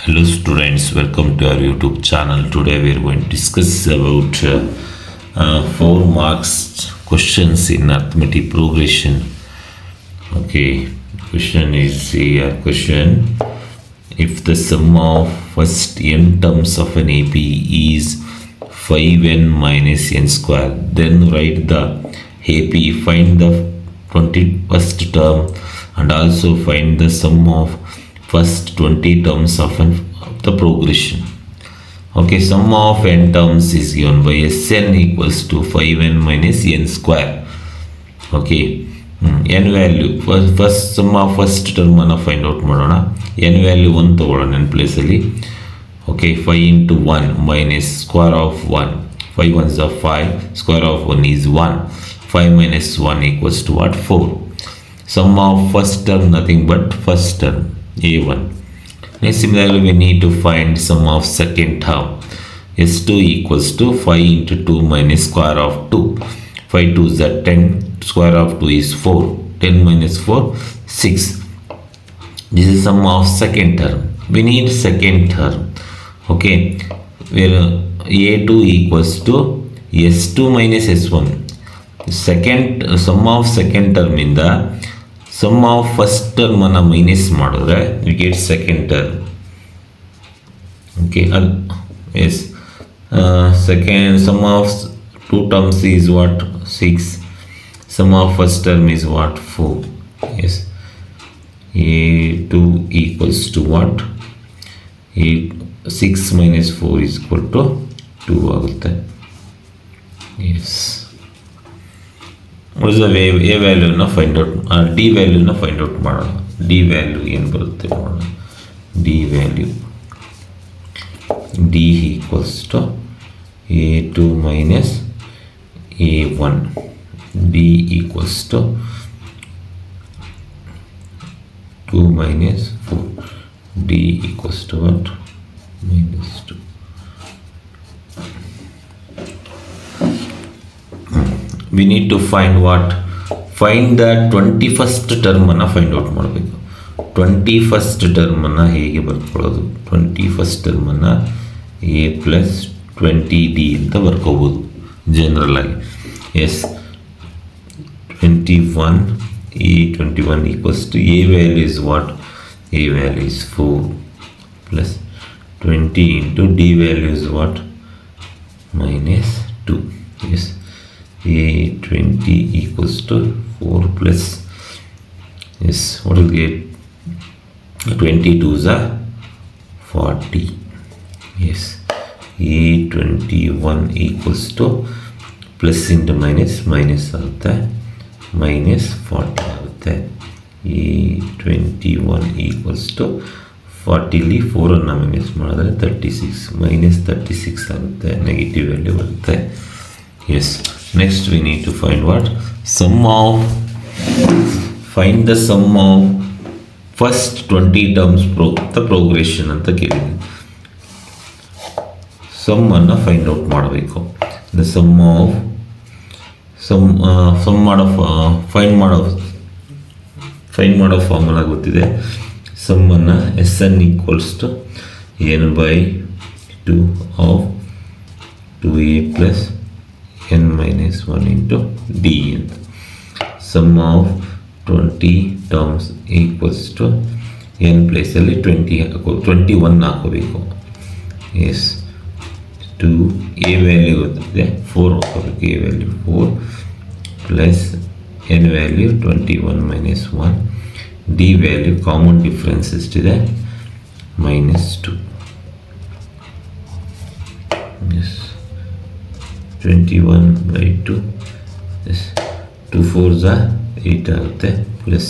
Hello students, welcome to our YouTube channel. Today we are going to discuss about 4 marks questions in arithmetic progression. Okay, question is here. Question: if the sum of first n terms of an AP is 5n minus n square, then write the AP, find the 21st term and also find the sum of first 20 terms of the progression. Okay, sum of n terms is given by Sn equals to 5n minus n square. Okay, n value first sum of first term ಅನ್ನು find out ಮಾಡೋಣ. n value 1 ತಗೊಳ್ಳೋಣ n place ಅಲ್ಲಿ. Okay, 5 into 1 minus square of 1. 5 ones are 5, square of 1 is 1. 5 minus 1 equals to what? 4. Sum of first term nothing but first term, a1. Next, similarly we need to find sum of second term. S2 equals to 5 into 2 minus square of 2. 5 2s are 10, square of 2 is 4. 10 minus 4, 6. This is sum of second term. We need second term. Okay, where a2 equals to s2 minus s1. Second sum of second term in the sum of first term ಅನ್ನು minus ಮಾಡಿದ್ರೆ we get second term. Okay, yes, second sum of two terms is what? 6. Sum of first term is what? 4. Yes, a2 equals to what? 6 minus 4 is equal to 2 ಆಗುತ್ತೆ. Yes. What is the a ವ್ಯಾಲ್ಯೂನ find out, D ವ್ಯಾಲ್ಯೂನ find out ಮಾಡೋಣ. D value ಏನು ಬರುತ್ತೆ ನೋಡೋಣ. D value D equals to a2 minus a1. D equals to 2 minus 4. D equals to what? minus 2. We need to find what? Find the 21st term ಅನ್ನು find out ಮಾಡಬೇಕು. 21st term ಅನ್ನು ಹೇಗೆ ಬರ್ಕೊಳ್ಳೋದು? 21st term ಅನ್ನು a plus 20d ಅಂತ ಬರ್ಕೋಬೋದು general ಆಗಿ. Yes, 21 a21 equals to a value is what? a value is 4 plus 20 into d value is what? minus 2. Yes, a20 equals to 4 plus, yes, what will get? 22s are 40. Yes, a21 equals to plus into minus ಆಗುತ್ತೆ, minus 40 ಆಗುತ್ತೆ. a21 equals to 40ಲಿ 4ಅನ್ನು minus ಮಾಡಿದ್ರೆ 36, minus 36 ಆಗುತ್ತೆ, negative value ಬರುತ್ತೆ. Yes, next we need to find what? Find the sum of first 20 terms the progression ಅಂತ ಕೇಳಿದೆ. Sum ಅನ್ನು find out ಮಾಡಬೇಕು. The find ಮಾಡೋ ಫಾರ್ಮುಲಾ ಗೊತ್ತಿದೆ. ಸಮ್ ಅನ್ನು Sn equals to n by 2 of 2a plus n minus 1 into d. Sum of 20 terms equals to n place ಅಲ್ಲಿ 21 ಹಾಕೋಬೇಕು. S, 2 a value ಗೊತ್ತಿದೆ 4 ಹಾಕೋಬೇಕು. a value 4 plus n value 21 minus 1, d value common difference ಎಷ್ಟಿದೆ? minus 2. Yes, 21 by 2, yes, 2 4s are 8 ಆಗುತ್ತೆ, plus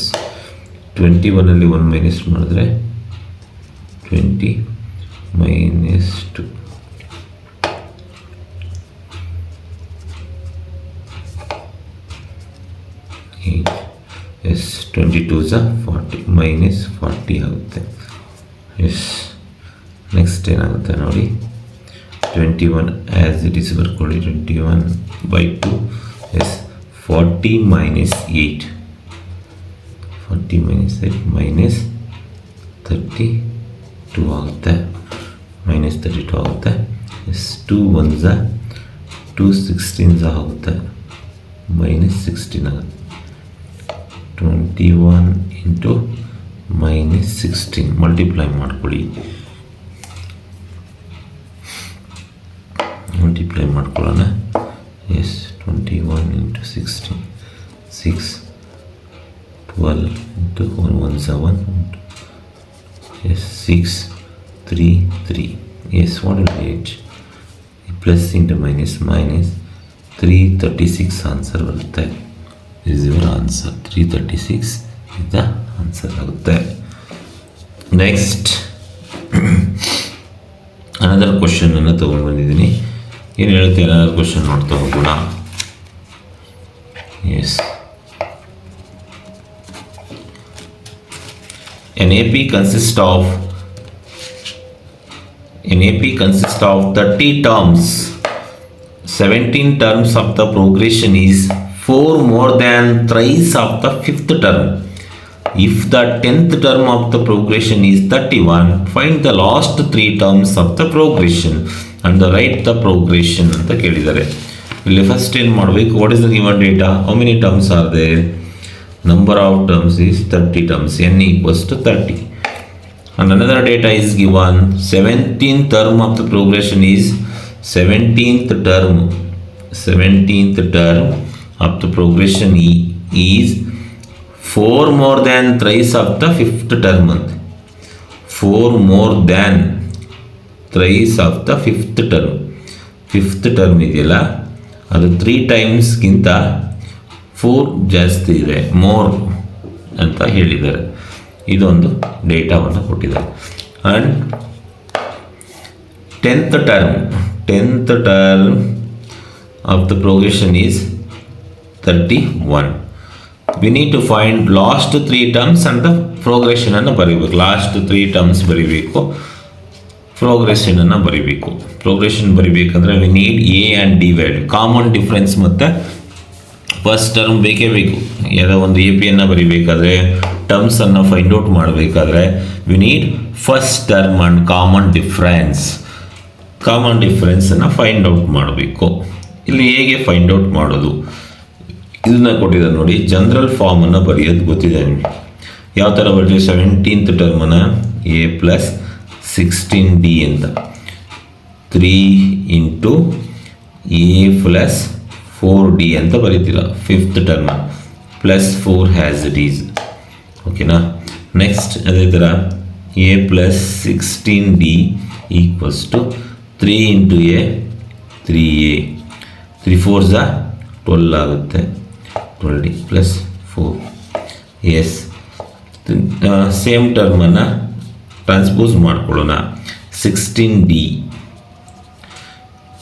21 ಅಲ್ಲಿ 1 minus ಮಾಡಿದ್ರೆ 20 minus 2. S, 22s are 40, minus 40 ಆಗುತ್ತೆ. S, next ಏನಾಗುತ್ತೆ ನೋಡಿ. 21 as it is ಬರ್ಕೊಳ್ಳಿ. 21 by 2, yes, 40 minus 8. 40 minus 8 minus 32. 2 ಆಗುತ್ತೆ, -32 ಆಗುತ್ತೆ. ಎಸ್ 2 1 2 16 ಆಗುತ್ತೆ, -16 ಆಗುತ್ತೆ. 21 ಇಂಟು -16 ಮಲ್ಟಿಪ್ಲೈ ಮಾಡ್ಕೊಳ್ಳಿ, ಮಲ್ಟಿಪ್ಲೈ ಮಾಡ್ಕೊಳ್ಳೋಣ. Yes 21 into 16 6 12 into 1 1 1 yes 6 3 3. Yes what will be it? Plus into minus 336 answer ಬರುತ್ತೆ. Is your answer. 336 is the answer ಆಗುತ್ತೆ. Next another ಕ್ವಶನನ್ನು ತೊಗೊಂಡು ಬಂದಿದ್ದೀನಿ. ಏನು ಹೇಳುತ್ತೆ ಅನದರ್ ಕ್ವಶನ್ ನೋಡ್ತಾ ಹೋಗೋಣ. Yes An AP consists of 30 terms. 17 terms of the progression is 4 more than thrice of the 5th term. If the 10th term of the progression is 31, find the last 3 terms of the progression and write the progression ಅಂತ ಕೇಳಿದ್ದಾರೆ. ಇಲ್ಲಿ first ಏನು ಮಾಡಬೇಕು? What is the given data? How many terms are there? Number of terms is 30 terms, n equals to 30. And another data is given. 17th term of the progression is 17th term of the progression is 4 more than thrice of the 5th term. 4 more than thrice of the 5th term. 5th term ಇದೆಯಲ್ಲ ಅದು 3 ಟೈಮ್ಸ್ಗಿಂತ 4 ಜಾಸ್ತಿ ಇದೆ, more ಅಂತ ಹೇಳಿದ್ದಾರೆ. ಇದೊಂದು ಡೇಟಾವನ್ನು ಕೊಟ್ಟಿದ್ದಾರೆ. And 10th term of the progression is 31. We need to find last 3 terms ಅಂತ ಪ್ರೋಗ್ರೆಷನನ್ನು ಬರೀಬೇಕು. ಲಾಸ್ಟ್ 3 ಟರ್ಮ್ಸ್ ಬರೀಬೇಕು, ಪ್ರೋಗ್ರೆಷನನ್ನು ಬರೀಬೇಕು. ಪ್ರೋಗ್ರೆಷನ್ ಬರೀಬೇಕಂದ್ರೆ we need A and D value, common difference ಮತ್ತು ಫಸ್ಟ್ ಟರ್ಮ್ ಬೇಕೇ ಬೇಕು. ಯಾವುದೋ ಒಂದು ಎ ಪಿಯನ್ನು ಬರೀಬೇಕಾದ್ರೆ, ಟರ್ಮ್ಸನ್ನು ಫೈಂಡ್ ಔಟ್ ಮಾಡಬೇಕಾದ್ರೆ we need first term and common ಡಿಫ್ರೆನ್ಸನ್ನು ಫೈಂಡ್ ಔಟ್ ಮಾಡಬೇಕು. ಇಲ್ಲಿ ಹೇಗೆ ಫೈಂಡ್ ಔಟ್ ಮಾಡೋದು ಇದನ್ನು ಕೊಟ್ಟಿದ್ದಾರೆ ನೋಡಿ. ಜನರಲ್ ಫಾರ್ಮನ್ನು ಬರೆಯೋದು ಗೊತ್ತಿದೆ ನಿಮಗೆ. ಯಾವ ಥರ ಬರೀತೀವಿ? 17th ಟರ್ಮನ್ನು ಎ ಪ್ಲಸ್ 16d ಅಂತ, 3 ಇಂಟು ಎ ಪ್ಲಸ್ 4d ಅಂತ ಬರೀತಿಲ್ಲ. 5th term plus 4 as it is. ಓಕೆನಾ? ನೆಕ್ಸ್ಟ್ ಅದೇ ಥರ A plus 16d equals to 3 into A 3a, 3 4s 12 ಆಗುತ್ತೆ, 12d ಪ್ಲಸ್ 4. ಎಸ್ ಸೇಮ್ ಟರ್ಮನ್ನು ಟ್ರಾನ್ಸ್ಪೋಸ್ ಮಾಡ್ಕೊಳ್ಳೋಣ. 16d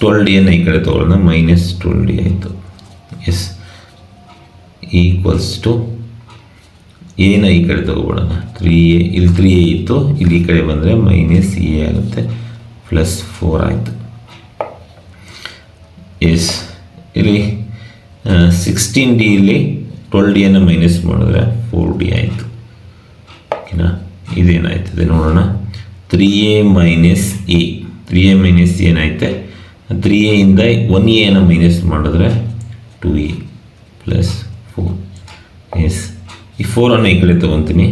12dಯನ್ನು ಈ ಕಡೆ ತೊಗೊಳ್ಳೋಣ, ಮೈನಸ್ 12d ಆಯಿತು. ಎಸ್ ಈಕ್ವಲ್ಸ್ ಟು ಎನ ಈ ಕಡೆ ತೊಗೊಳ್ಳೋಣ, 3a. ಇಲ್ಲಿ 3a ಇತ್ತು, ಇಲ್ಲಿ ಈ ಕಡೆ ಬಂದರೆ ಮೈನಸ್ ಎ ಆಗುತ್ತೆ, ಪ್ಲಸ್ 4 ಆಯಿತು. ಎಸ್ ಇಲ್ಲಿ 16d ಇಲ್ಲಿ 12dಯನ್ನು ಮೈನಸ್ ಮಾಡಿದ್ರೆ 4d ಆಯಿತು. ಓಕೆನಾ? ಇದೇನಾಯ್ತದೆ ನೋಡೋಣ. 3a minus A, 3a minus ಏನಾಯ್ತೆ? 3a ಇಂದ 1a ಮೈನಸ್ ಮಾಡಿದ್ರೆ 2a ಪ್ಲಸ್ 4. ಎಸ್ ಈ 4ಅನ್ನು ಈ ಕಡೆ ತೊಗೊತೀನಿ,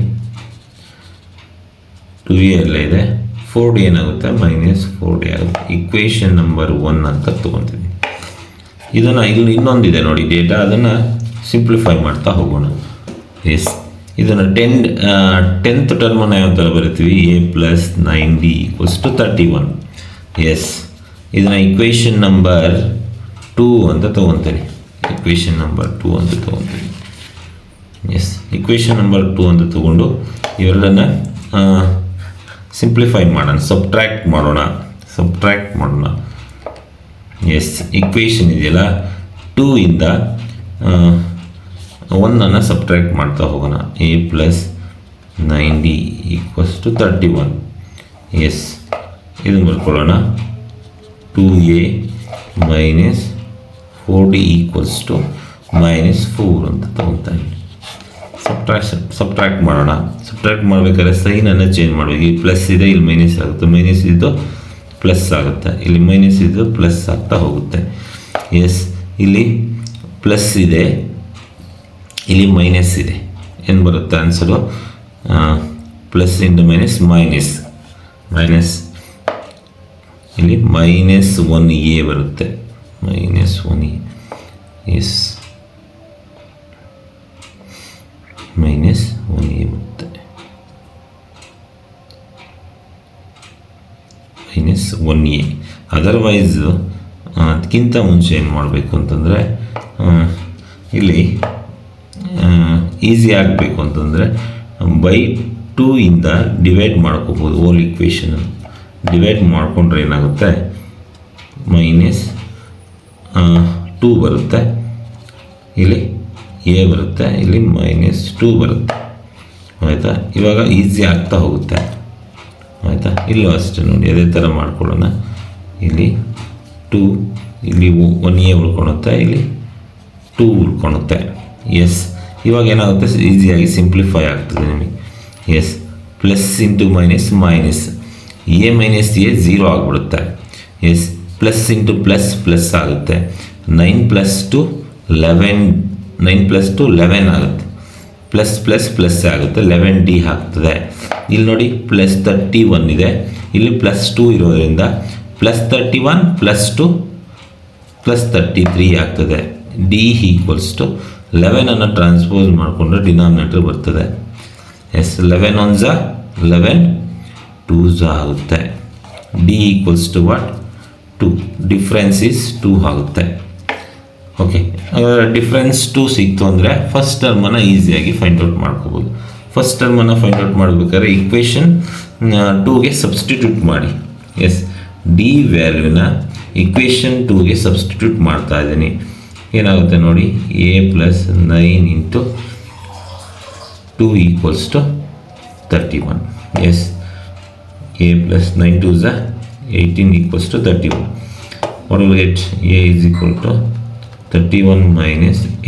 2a ಎಲ್ಲ ಇದೆ, 4d ಏನಾಗುತ್ತೆ? ಮೈನಸ್ 4d ಆಗುತ್ತೆ. ಇಕ್ವೇಷನ್ ನಂಬರ್ 1 ಅಂತ ತೊಗೊತೀನಿ. ಇದನ್ನು ಇಲ್ಲಿ ಇನ್ನೊಂದಿದೆ ನೋಡಿ ಡೇಟಾ, ಅದನ್ನು ಸಿಂಪ್ಲಿಫೈ ಮಾಡ್ತಾ ಹೋಗೋಣ. ಎಸ್ ಇದನ್ನು 10th ಟರ್ಮನ್ನು ಯಾವ ಥರ ಬರಿತೀವಿ? A plus 9d equals to 31. Yes ಇದನ್ನು ಇಕ್ವೇಷನ್ ನಂಬರ್ 2 ಅಂತ ತೊಗೊತೀನಿ. ಇಕ್ವೇಷನ್ ನಂಬರ್ 2 ಅಂತ ತೊಗೊತೀನಿ. ಎಸ್ ಇಕ್ವೇಷನ್ ನಂಬರ್ 2 ಅಂತ ತೊಗೊಂಡು ಇವೆರಡನ್ನು ಸಿಂಪ್ಲಿಫೈ ಮಾಡೋಣ, ಸಬ್ಟ್ರ್ಯಾಕ್ಟ್ ಮಾಡೋಣ. ಎಸ್ ಇಕ್ವೇಷನ್ ಇದೆಯಲ್ಲ 2 ಇಂದ 1ಅನ್ನು ಸಬ್ಟ್ರ್ಯಾಕ್ಟ್ ಮಾಡ್ತಾ ಹೋಗೋಣ. A plus 9d equals to 31. Yes ಇದನ್ನು ಬರ್ಕೊಳ್ಳೋಣ. 2a minus 4d equals to minus 4 ಅಂತ ತೊಗೊತಾನೆ. ಸೊ ಸಬ್ಟ್ರಾಕ್ಟ್ ಮಾಡೋಣ. ಸಬ್ಟ್ರಾಕ್ಟ್ ಮಾಡಬೇಕಾದ್ರೆ ಸೈನನ್ನು ಚೇಂಜ್ ಮಾಡಬೇಕು. ಇಲ್ಲಿ ಪ್ಲಸ್ ಇದೆ, ಇಲ್ಲಿ ಮೈನಸ್ ಆಗುತ್ತೆ, ಮೈನಸ್ ಇದು ಪ್ಲಸ್ ಆಗುತ್ತೆ, ಇಲ್ಲಿ ಮೈನಸ್ ಇದು ಪ್ಲಸ್ ಆಗ್ತಾ ಹೋಗುತ್ತೆ. ಎಸ್, ಇಲ್ಲಿ ಪ್ಲಸ್ ಇದೆ, ಇಲ್ಲಿ ಮೈನಸ್ ಇದೆ. ಏನು ಬರುತ್ತೆ answer? Plus into minus minus ಇಲ್ಲಿ -1a ಬರುತ್ತೆ. -1a. ಎಸ್, -1a ಬರುತ್ತೆ. -1a. ಅದರ್ವೈಸ್ ಅದಕ್ಕಿಂತ ಮುಂಚೆ ಏನು ಮಾಡಬೇಕು ಅಂತಂದರೆ, ಇಲ್ಲಿ ಈಸಿ ಆಗಬೇಕು ಅಂತಂದರೆ ಬೈ 2 ಇಂದ ಡಿವೈಡ್ ಮಾಡ್ಕೋಬೋದು. ಹೋಲ್ ಈಕ್ವೇಷನ್ ಡಿವೈಡ್ ಮಾಡಿಕೊಂಡ್ರೆ ಏನಾಗುತ್ತೆ? -2 ಬರುತ್ತೆ, ಇಲ್ಲಿ a ಬರುತ್ತೆ, ಇಲ್ಲಿ -2 ಬರುತ್ತೆ. ಆಯಿತಾ? ಇವಾಗ ಈಸಿ ಆಗ್ತಾ ಹೋಗುತ್ತೆ. ಆಯಿತಾ? ಇಲ್ಲೂ ಅಷ್ಟೇ ನೋಡಿ, ಅದೇ ಥರ ಮಾಡ್ಕೊಳ್ಳೋಣ. ಇಲ್ಲಿ 2, ಇಲ್ಲಿ 1a ಉಳ್ಕೊಳುತ್ತೆ, ಇಲ್ಲಿ 2 ಉಳ್ಕೊಳುತ್ತೆ. ಎಸ್, ಇವಾಗ ಏನಾಗುತ್ತೆ? ಈಸಿಯಾಗಿ ಸಿಂಪ್ಲಿಫೈ ಆಗ್ತದೆ ನಿಮಗೆ. Yes, plus into minus a minus a 0 ಆಗಿಬಿಡುತ್ತೆ. ಎಸ್, ಪ್ಲಸ್ ಇಂಟು ಪ್ಲಸ್ ಆಗುತ್ತೆ. 9 + 2 11 ಆಗುತ್ತೆ. ಪ್ಲಸ್ ಆಗುತ್ತೆ, 11d ಆಗ್ತದೆ. ಇಲ್ಲಿ ನೋಡಿ +31 ಇದೆ, ಇಲ್ಲಿ +2 ಇರೋದ್ರಿಂದ +31 +2 +33 ಆಗ್ತದೆ. d = 11 ಟ್ರಾನ್ಸ್ಪೋಸ್ ಮಾಡಿಕೊಂಡ್ರೆ ಡಿನಾಮಿನೇಟರ್ ಬರ್ತದೆ. ಎಸ್, 11 1s 11 2s ಆಗುತ್ತೆ. d = what? 2. ಡಿಫ್ರೆನ್ಸ್ ಇಸ್ 2 ಆಗುತ್ತೆ. ಓಕೆ, ಡಿಫ್ರೆನ್ಸ್ 2 ಸಿಕ್ತು ಅಂದರೆ ಫಸ್ಟ್ ಟರ್ಮನ್ನು ಈಸಿಯಾಗಿ ಫೈಂಡ್ ಔಟ್ ಮಾಡ್ಕೋಬೋದು. ಫಸ್ಟ್ ಟರ್ಮನ್ನು ಫೈಂಡ್ ಔಟ್ ಮಾಡಬೇಕಾದ್ರೆ ಈಕ್ವೇಷನ್ 2ಗೆ ಸಬ್ಸ್ಟಿಟ್ಯೂಟ್ ಮಾಡಿ. ಎಸ್, ಡಿ ವ್ಯಾಲ್ಯೂನ ಈಕ್ವೇಷನ್ 2ಗೆ ಸಬ್ಸ್ಟಿಟ್ಯೂಟ್ ಮಾಡ್ತಾ ಇದ್ದೀನಿ. ಏನಾಗುತ್ತೆ ನೋಡಿ? a + 9 × 2 = 31. Yes, a + 9 2s 18 = 31. What will get? a = 31 -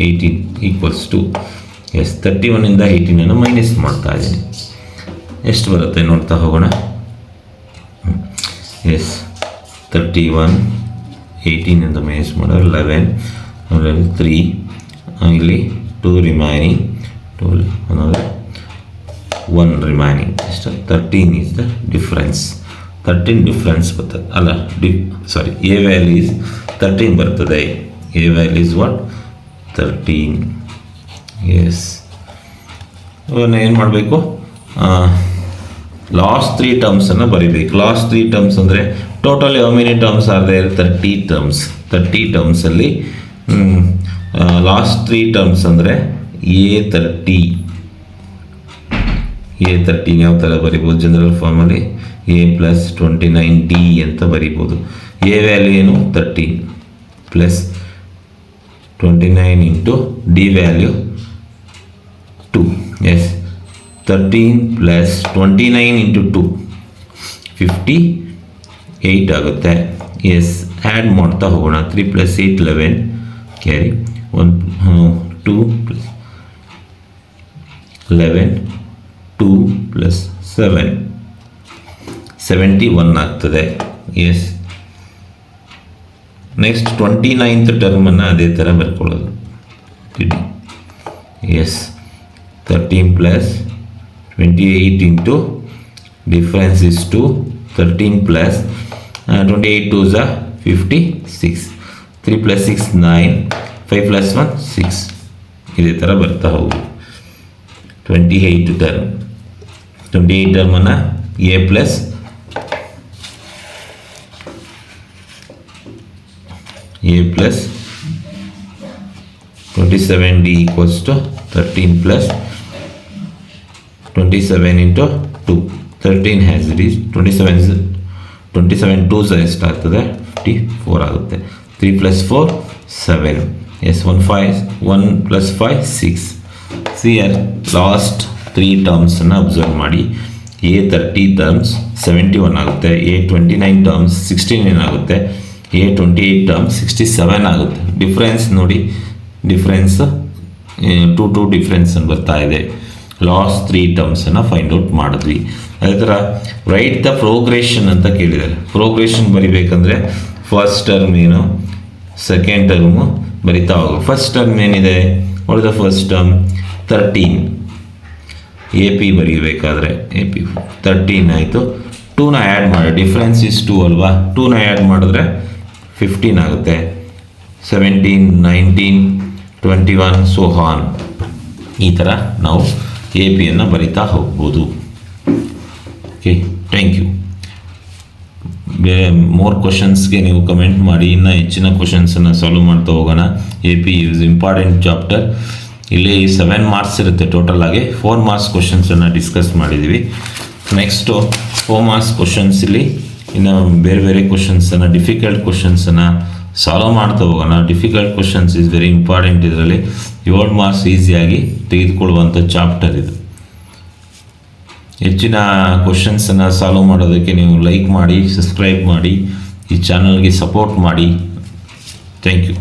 18 = 2. S, 31 ಇಂದ 18 ಮೈನಸ್ ಮಾಡ್ತಾ ಇದ್ದೀನಿ. ಎಷ್ಟು ಬರುತ್ತೆ ನೋಡ್ತಾ ಹೋಗೋಣ. ಎಸ್, 31 18 ಇಂದ ಮೈನಸ್ ಮಾಡಿದ್ರೆ 11, ಆಮೇಲೆ 3, ಇಲ್ಲಿ 2 ರಿಮೈನಿಂಗ್, 2 ಅನ್ನೋದು 1 ರಿಮೈನಿಂಗ್. ಎಷ್ಟು? 13 ಇಸ್ ದ ಡಿಫ್ರೆನ್ಸ್. 13 ಡಿಫ್ರೆನ್ಸ್ ಬರ್ತದೆ. ಅಲ್ಲ, ಎ ವ್ಯಾಲ್ಯೂ ಇಸ್ 13 ಬರ್ತದೆ. A value is what? 13. Yes, ಇವಾಗ ಏನು ಮಾಡಬೇಕು? ಲಾಸ್ಟ್ 3 ಟರ್ಮ್ಸನ್ನು ಬರೀಬೇಕು. ಲಾಸ್ಟ್ 3 ಟರ್ಮ್ಸ್ ಅಂದರೆ totally how many terms are there? 30 terms. 30 ಟರ್ಮ್ಸಲ್ಲಿ ಲಾಸ್ಟ್ 3 ಟರ್ಮ್ಸ್ ಅಂದರೆ A30 ಯಾವ ಥರ ಬರಿಬೋದು? ಜನರಲ್ ಫಾರ್ಮಲ್ಲಿ a + 29d ಅಂತ ಬರಿಬೋದು. a ವ್ಯಾಲ್ಯೂ ಏನು? 13 + 29 × d ವ್ಯಾಲ್ಯೂ 2. ಎಸ್, 13 + 29 × 2 58 ಆಗುತ್ತೆ. ಎಸ್, ಆ್ಯಡ್ ಮಾಡ್ತಾ ಹೋಗೋಣ. 3 + 8 11 ಕ್ಯಾರಿ 1 2 + 11 2 + 7 71 ಆಗ್ತದೆ. ಎಸ್, ನೆಕ್ಸ್ಟ್ 29th ಟರ್ಮನ್ನು ಅದೇ ಥರ ಬರ್ಕೊಳ್ಳೋದು. S, 13 + 28 × difference is 2. 13 + 28 2s 56. 3 + 6 9. 5 + 1 6. ಇದೇ ಥರ ಬರ್ತಾ ಹೋಗುದು. 28 term. 28 ಟರ್ಮನ್ನು a + 27d = 13 + 27 × 2. 13 has it is 27 2s ಎಷ್ಟಾಗ್ತದೆ? 54 ಆಗುತ್ತೆ. 3 + 4 7. ಎಸ್, 1 + 5 6. ಸಿಯರ್ ಲಾಸ್ಟ್ 3 ಟರ್ಮ್ಸನ್ನು ಅಬ್ಸರ್ವ್ ಮಾಡಿ. A30 ಟರ್ಮ್ಸ್ 71 ಆಗುತ್ತೆ. A29 ಟರ್ಮ್ಸ್ 69 ಆಗುತ್ತೆ. A28 ಟರ್ಮ್ಸ್ 67 ಆಗುತ್ತೆ. ಡಿಫ್ರೆನ್ಸ್ ನೋಡಿ, ಡಿಫ್ರೆನ್ಸ್ ಟು ಡಿಫ್ರೆನ್ಸ್ ಬರ್ತಾ ಇದೆ. ಲಾಸ್ಟ್ 3 ಟರ್ಮ್ಸನ್ನು ಫೈಂಡ್ ಔಟ್ ಮಾಡಿದ್ವಿ. ಅದೇ ಥರ ರೈಟ್ ದ ಪ್ರೋಗ್ರೆಷನ್ ಅಂತ ಕೇಳಿದ್ದಾರೆ. ಪ್ರೋಗ್ರೆಷನ್ ಬರಿಬೇಕಂದ್ರೆ ಫಸ್ಟ್ ಟರ್ಮ್ ಏನು, ಸೆಕೆಂಡ್ ಟರ್ಮು ಬರಿತಾ ಹೋಗು. ಫಸ್ಟ್ ಟರ್ಮ್ ಏನಿದೆ, what is the first term? 13. A P ಬರೀಬೇಕಾದ್ರೆ ಎ ಪಿ 13 ಆಯಿತು. 2ನ ಆ್ಯಡ್ ಮಾಡಿ, ಡಿಫ್ರೆನ್ಸ್ ಇಸ್ 2 ಅಲ್ವಾ, 2ನ ಆ್ಯಡ್ ಮಾಡಿದ್ರೆ 15 ಆಗುತ್ತೆ. 17, 19, 21 ಸೋ ಆನ್. ಈ ಥರ ನಾವು ಎ ಪಿಯನ್ನು ಬರಿತಾ ಹೋಗ್ಬೋದು. Okay, thank you. ಮೋರ್ ಕ್ವಶನ್ಸ್ಗೆ ನೀವು ಕಮೆಂಟ್ ಮಾಡಿ, ಇನ್ನೂ ಹೆಚ್ಚಿನ ಕ್ವಶನ್ಸನ್ನು ಸಾಲ್ವ್ ಮಾಡ್ತಾ ಹೋಗೋಣ. A P is important chapter. ಇಲ್ಲಿ 7 ಮಾರ್ಕ್ಸ್ ಇರುತ್ತೆ ಟೋಟಲ್ ಆಗಿ. 4 ಮಾರ್ಕ್ಸ್ ಕ್ವಶನ್ಸನ್ನು ಡಿಸ್ಕಸ್ ಮಾಡಿದ್ದೀವಿ. ನೆಕ್ಸ್ಟು 4 ಮಾರ್ಕ್ಸ್ ಕ್ವಶನ್ಸ್ ಇಲ್ಲಿ ಇನ್ನು ಬೇರೆ ಬೇರೆ ಕ್ವಶನ್ಸನ್ನು, ಡಿಫಿಕಲ್ಟ್ ಕ್ವಶನ್ಸನ್ನು ಸಾಲ್ವ್ ಮಾಡ್ತಾ ಹೋಗೋಣ. Difficult questions is very important. ಇದರಲ್ಲಿ 7 ಮಾರ್ಕ್ಸ್ ಈಸಿಯಾಗಿ ತೆಗೆದುಕೊಳ್ಳುವಂಥ ಚಾಪ್ಟರ್ ಇದು. ಹೆಚ್ಚಿನ ಕ್ವಶನ್ಸನ್ನು ಸಾಲ್ವ್ ಮಾಡೋದಕ್ಕೆ ನೀವು ಲೈಕ್ ಮಾಡಿ, ಸಬ್ಸ್ಕ್ರೈಬ್ ಮಾಡಿ, ಈ ಚಾನಲ್ಗೆ ಸಪೋರ್ಟ್ ಮಾಡಿ. Thank you.